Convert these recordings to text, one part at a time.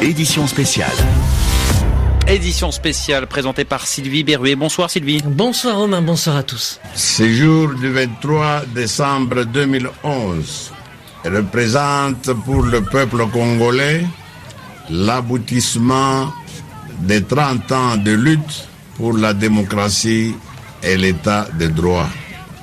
édition spéciale. Édition spéciale présentée par Sylvie Berruet. Bonsoir Sylvie. Bonsoir Romain, bonsoir à tous. Ce jour du 23 décembre 2011 représente pour le peuple congolais l'aboutissement des 30 ans de lutte pour la démocratie et l'état de droit.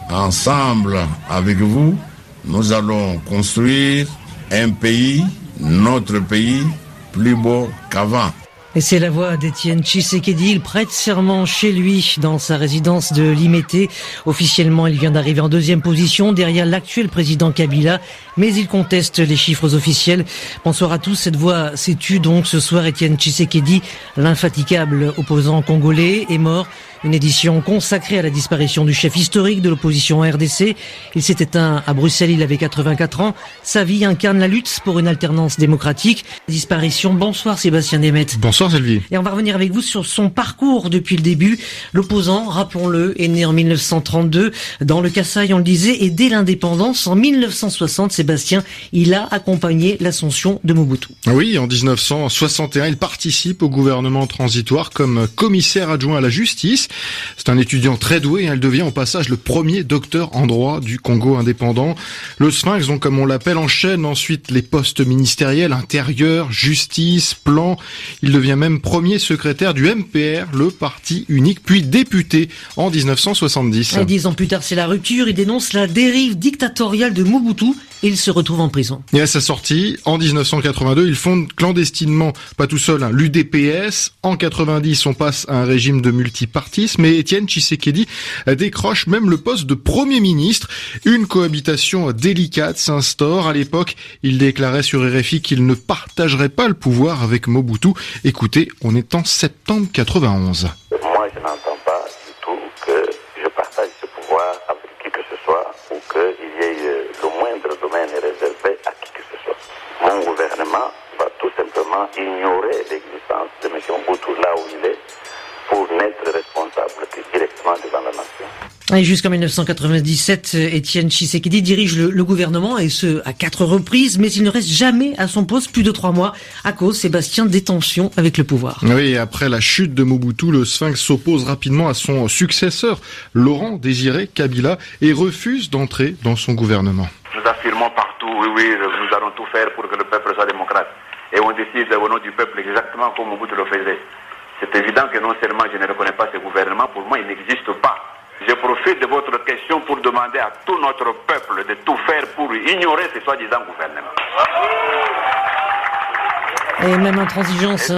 Ensemble avec vous, nous allons construire un pays, notre pays, plus beau qu'avant. Et c'est la voix d'Étienne Tshisekedi. Il prête serment chez lui dans sa résidence de Limete. Officiellement, il vient d'arriver en deuxième position derrière l'actuel président Kabila, mais il conteste les chiffres officiels. Bonsoir à tous. Cette voix s'est tue donc ce soir. Étienne Tshisekedi, l'infatigable opposant congolais, est mort. Une édition consacrée à la disparition du chef historique de l'opposition RDC. Il s'est éteint à Bruxelles, il avait 84 ans. Sa vie incarne la lutte pour une alternance démocratique. Disparition. Bonsoir Sébastien Demet. Bonsoir Sylvie. Et on va revenir avec vous sur son parcours depuis le début. L'opposant, rappelons-le, est né en 1932 dans le Kasaï, on le disait, et dès l'indépendance, en 1960, Sébastien, il a accompagné l'ascension de Mobutu. Oui, en 1961, il participe au gouvernement transitoire comme commissaire adjoint à la justice. C'est un étudiant très doué et elle devient au passage le premier docteur en droit du Congo indépendant. Le Sphinx, donc comme on l'appelle, enchaîne ensuite les postes ministériels, intérieur, justice, plan. Il devient même premier secrétaire du MPR, le parti unique, puis député en 1970. Et 10 ans plus tard, c'est la rupture. Il dénonce la dérive dictatoriale de Mobutu et il se retrouve en prison. Et à sa sortie, en 1982, il fonde clandestinement, pas tout seul, l'UDPS. En 90, on passe à un régime de multipartisme, mais Étienne Tshisekedi décroche même le poste de Premier ministre. Une cohabitation délicate s'instaure. À l'époque, il déclarait sur RFI qu'il ne partagerait pas le pouvoir avec Mobutu. Écoutez, on est en septembre 91. Moi, je n'entends pas du tout que je partage ce pouvoir avec qui que ce soit ou qu'il y ait le moindre domaine réservé à qui que ce soit. Mon gouvernement va tout simplement ignorer l'existence de M. Mobutu là où il est pour n'être responsable que directement devant la nation. Et jusqu'en 1997, Étienne Tshisekedi dirige le gouvernement, et ce, à 4 reprises, mais il ne reste jamais à son poste plus de 3 mois, à cause, Sébastien, des tensions avec le pouvoir. Oui, après la chute de Mobutu, le Sphinx s'oppose rapidement à son successeur, Laurent Désiré Kabila, et refuse d'entrer dans son gouvernement. Nous affirmons partout, oui, nous allons tout faire pour que le peuple soit démocrate. Et on décide au nom du peuple exactement comme Mobutu le faisait. C'est évident que non seulement je ne reconnais pas ce gouvernement, pour moi il n'existe pas. Je profite de votre question pour demander à tout notre peuple de tout faire pour ignorer ce soi-disant gouvernement. Et même intransigeance,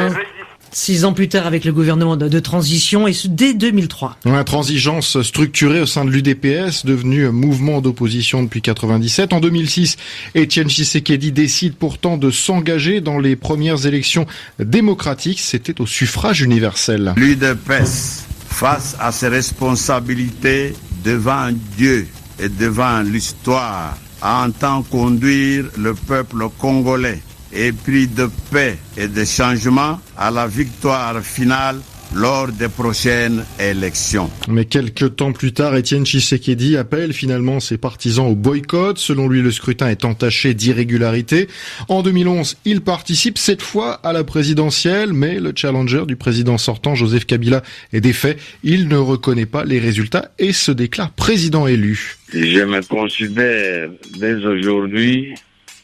6 ans plus tard avec le gouvernement de transition, et ce dès 2003. Intransigeance structurée au sein de l'UDPS, devenu mouvement d'opposition depuis 97. En 2006, Étienne Tshisekedi décide pourtant de s'engager dans les premières élections démocratiques. C'était au suffrage universel. L'UDPS, face à ses responsabilités devant Dieu et devant l'histoire, entend conduire le peuple congolais épris de paix et de changement à la victoire finale lors des prochaines élections. Mais quelques temps plus tard, Étienne Tshisekedi appelle finalement ses partisans au boycott. Selon lui, le scrutin est entaché d'irrégularités. En 2011, il participe cette fois à la présidentielle, mais le challenger du président sortant, Joseph Kabila, est défait. Il ne reconnaît pas les résultats et se déclare président élu. Je me considère dès aujourd'hui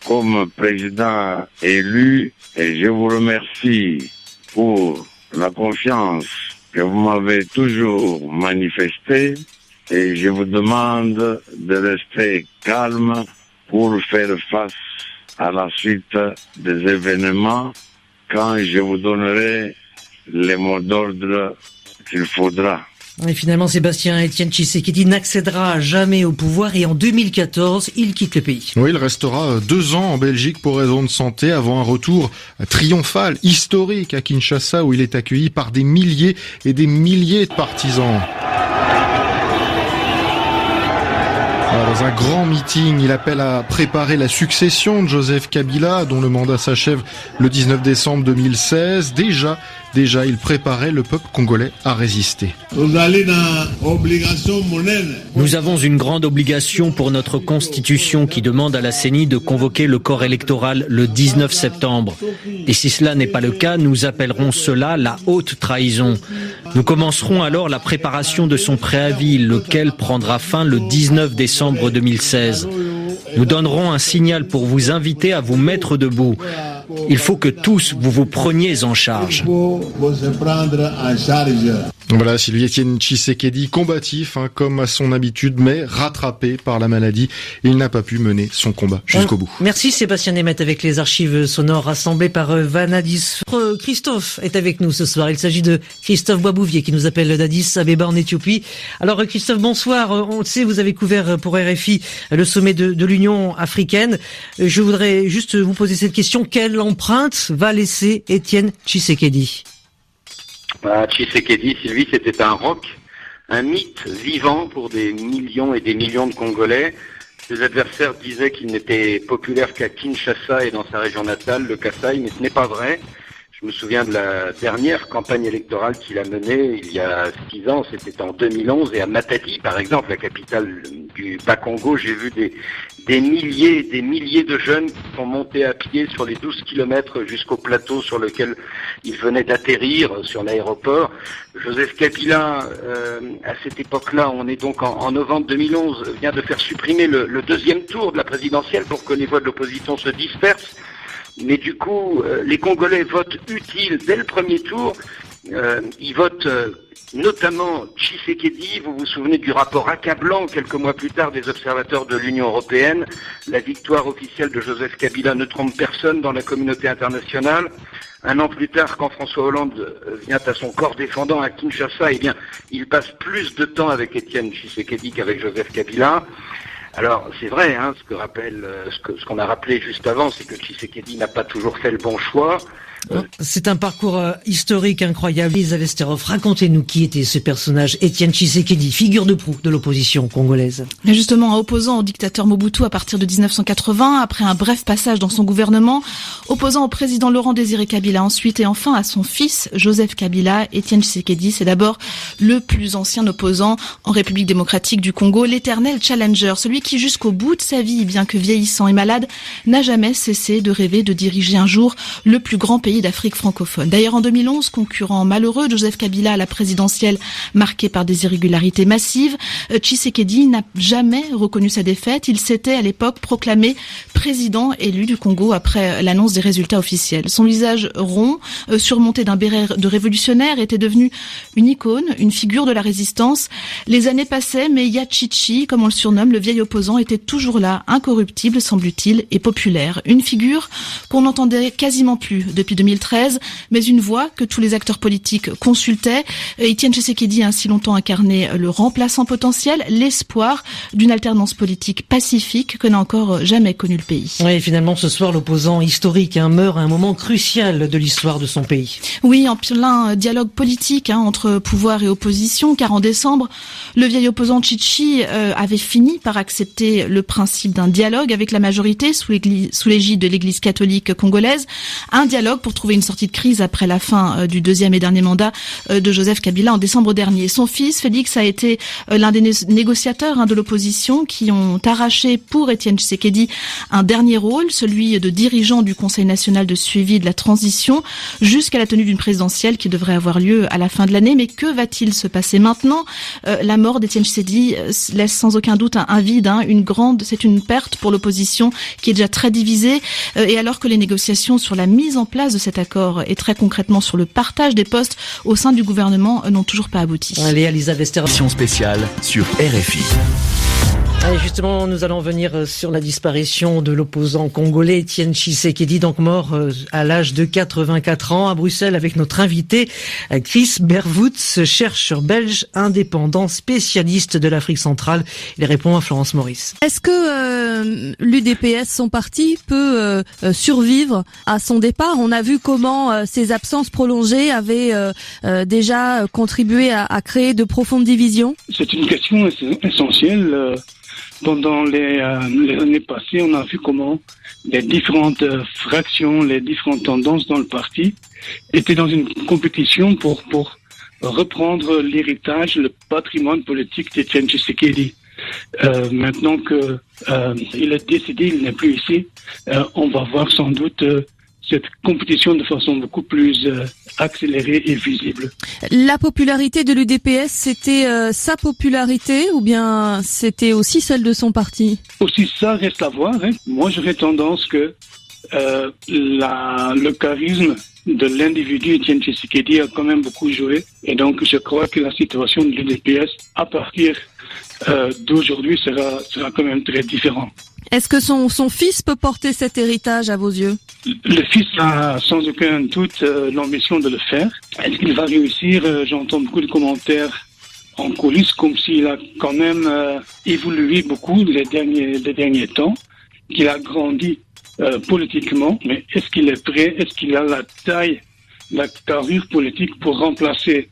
comme président élu et je vous remercie pour la confiance que vous m'avez toujours manifestée et je vous demande de rester calme pour faire face à la suite des événements quand je vous donnerai les mots d'ordre qu'il faudra. Et finalement, Sébastien, Étienne Tshisekedi n'accédera jamais au pouvoir et en 2014, il quitte le pays. Oui, il restera 2 ans en Belgique pour raison de santé avant un retour triomphal, historique à Kinshasa où il est accueilli par des milliers et des milliers de partisans. Dans un grand meeting, il appelle à préparer la succession de Joseph Kabila, dont le mandat s'achève le 19 décembre 2016. Déjà, il préparait le peuple congolais à résister. Nous avons une grande obligation pour notre constitution qui demande à la CENI de convoquer le corps électoral le 19 septembre. Et si cela n'est pas le cas, nous appellerons cela la haute trahison. Nous commencerons alors la préparation de son préavis, lequel prendra fin le 19 décembre 2016. Nous donnerons un signal pour vous inviter à vous mettre debout. Il faut que tous vous preniez en charge. Voilà, Sylvie Étienne Tshisekedi, combatif, comme à son habitude, mais rattrapé par la maladie. Il n'a pas pu mener son combat jusqu'au bout. Merci Sébastien Nemeth avec les archives sonores rassemblées par Vanadis. Christophe est avec nous ce soir. Il s'agit de Christophe Boisbouvier qui nous appelle d'Addis Abeba en Éthiopie. Alors Christophe, bonsoir. On le sait, vous avez couvert pour RFI le sommet de l'Union africaine. Je voudrais juste vous poser cette question. Quelle empreinte va laisser Étienne Tshisekedi ? Tshisekedi, Sylvie, c'était un roc, un mythe vivant pour des millions et des millions de Congolais. Ses adversaires disaient qu'il n'était populaire qu'à Kinshasa et dans sa région natale, le Kasaï, mais ce n'est pas vrai. Je me souviens de la dernière campagne électorale qu'il a menée il y a 6 ans, c'était en 2011, et à Matadi, par exemple, la capitale du Bas-Congo, j'ai vu des milliers de jeunes qui sont montés à pied sur les 12 kilomètres jusqu'au plateau sur lequel ils venaient d'atterrir sur l'aéroport. Joseph Kabila, à cette époque-là, on est donc en novembre 2011, vient de faire supprimer le deuxième tour de la présidentielle pour que les voix de l'opposition se dispersent. Mais du coup, les Congolais votent utile dès le premier tour. Ils votent notamment Tshisekedi. Vous vous souvenez du rapport accablant quelques mois plus tard des observateurs de l'Union européenne. La victoire officielle de Joseph Kabila ne trompe personne dans la communauté internationale. Un an plus tard, quand François Hollande vient à son corps défendant à Kinshasa, eh bien, il passe plus de temps avec Étienne Tshisekedi qu'avec Joseph Kabila. Alors, c'est vrai, ce qu'on a rappelé juste avant, c'est que Tshisekedi n'a pas toujours fait le bon choix. C'est un parcours historique incroyable. Lisa Vesterhoff, racontez-nous qui était ce personnage, Étienne Tshisekedi, figure de proue de l'opposition congolaise. Mais justement, opposant au dictateur Mobutu à partir de 1980, après un bref passage dans son gouvernement, opposant au président Laurent Désiré Kabila ensuite, et enfin à son fils Joseph Kabila, Étienne Tshisekedi, c'est d'abord le plus ancien opposant en République démocratique du Congo, l'éternel challenger, celui qui jusqu'au bout de sa vie, bien que vieillissant et malade, n'a jamais cessé de rêver de diriger un jour le plus grand pays d'Afrique francophone. D'ailleurs, en 2011, concurrent malheureux de Joseph Kabila à la présidentielle marquée par des irrégularités massives, Tshisekedi n'a jamais reconnu sa défaite. Il s'était à l'époque proclamé président élu du Congo après l'annonce des résultats officiels. Son visage rond, surmonté d'un béret de révolutionnaire, était devenu une icône, une figure de la résistance. Les années passaient, mais Yachichi, comme on le surnomme, le vieil opposant, était toujours là, incorruptible, semble-t-il, et populaire. Une figure qu'on n'entendait quasiment plus depuis 2013, mais une voix que tous les acteurs politiques consultaient. Étienne Tshisekedi a ainsi longtemps incarné le remplaçant potentiel, l'espoir d'une alternance politique pacifique que n'a encore jamais connu le pays. Oui, finalement, ce soir, l'opposant historique meurt à un moment crucial de l'histoire de son pays. Oui, en plein dialogue politique entre pouvoir et opposition, car en décembre, le vieil opposant Tshichi avait fini par accepter le principe d'un dialogue avec la majorité sous l'égide de l'Église catholique congolaise, un dialogue pour trouver une sortie de crise après la fin du deuxième et dernier mandat de Joseph Kabila en décembre dernier. Son fils, Félix, a été l'un des négociateurs de l'opposition qui ont arraché pour Étienne Tshisekedi un dernier rôle, celui de dirigeant du Conseil national de suivi de la transition, jusqu'à la tenue d'une présidentielle qui devrait avoir lieu à la fin de l'année. Mais que va-t-il se passer maintenant ? La mort d'Étienne Tshisekedi laisse sans aucun doute un vide, c'est une perte pour l'opposition qui est déjà très divisée. Et alors que les négociations sur la mise en place de cet accord et très concrètement sur le partage des postes au sein du gouvernement n'ont toujours pas abouti. Allez, Lisa Vesterhoff. Édition spéciale sur RFI. Allez, justement, nous allons venir sur la disparition de l'opposant congolais Étienne Tshisekedi, donc mort à l'âge de 84 ans à Bruxelles avec notre invité Chris Bervoets, chercheur belge indépendant, spécialiste de l'Afrique centrale. Il répond à Florence Maurice. Est-ce que l'UDPS, son parti, peut survivre à son départ ? On a vu comment ces absences prolongées avaient déjà contribué à créer de profondes divisions. C'est une question essentielle. pendant les années passées, on a vu comment les différentes fractions, les différentes tendances dans le parti étaient dans une compétition pour reprendre l'héritage, le patrimoine politique d'Etienne Tshisekedi. Maintenant que il est décédé, il n'est plus ici, on va voir sans doute cette compétition de façon beaucoup plus accélérée et visible. La popularité de l'UDPS, c'était sa popularité ou bien c'était aussi celle de son parti? Aussi, ça reste à voir. Moi, j'aurais tendance que le charisme de l'individu Etienne Tshisekedi a quand même beaucoup joué. Et donc, je crois que la situation de l'UDPS, à partir d'aujourd'hui, sera quand même très différente. Est-ce que son fils peut porter cet héritage à vos yeux? Le fils a sans aucun doute l'ambition de le faire. Est-ce qu'il va réussir? J'entends beaucoup de commentaires en coulisses comme s'il a quand même évolué beaucoup les derniers temps, qu'il a grandi politiquement. Mais est-ce qu'il est prêt? Est-ce qu'il a la taille, la carrure politique pour remplacer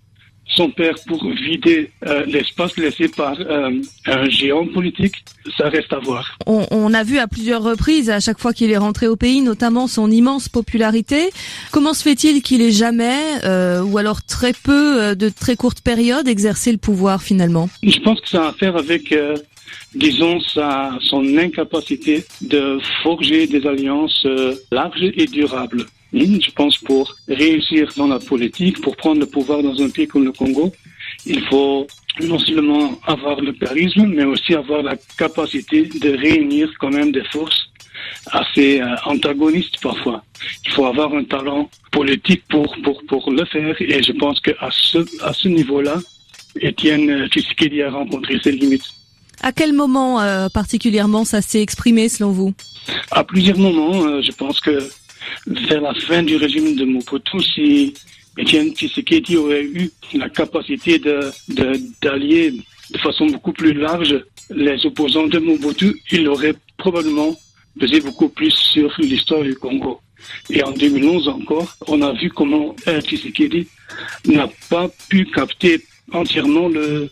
son père, pour vider l'espace laissé par un géant politique? Ça reste à voir. On a vu à plusieurs reprises, à chaque fois qu'il est rentré au pays, notamment son immense popularité. Comment se fait-il qu'il ait jamais, ou alors très peu, de très courte période, exercé le pouvoir finalement? Je pense que ça a à faire avec, disons, son incapacité de forger des alliances larges et durables. Je pense pour réussir dans la politique, pour prendre le pouvoir dans un pays comme le Congo, il faut non seulement avoir le charisme, mais aussi avoir la capacité de réunir quand même des forces assez antagonistes parfois. Il faut avoir un talent politique pour le faire, et je pense qu'à ce niveau-là, Etienne Tshisekedi a rencontré ses limites. À quel moment particulièrement ça s'est exprimé selon vous? À plusieurs moments, je pense que vers la fin du régime de Mobutu, si Etienne Tshisekedi aurait eu la capacité d'allier de façon beaucoup plus large les opposants de Mobutu, il aurait probablement pesé beaucoup plus sur l'histoire du Congo. Et en 2011 encore, on a vu comment Tshisekedi n'a pas pu capter entièrement le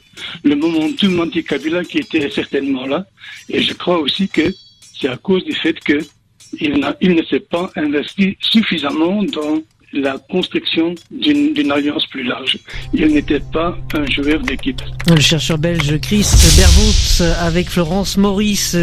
momentum anti-Kabila qui était certainement là. Et je crois aussi que c'est à cause du fait que il ne s'est pas investi suffisamment dans la construction d'une alliance plus large. Il n'était pas un joueur d'équipe. Le chercheur belge Chris Bervoets avec Florence Maurice.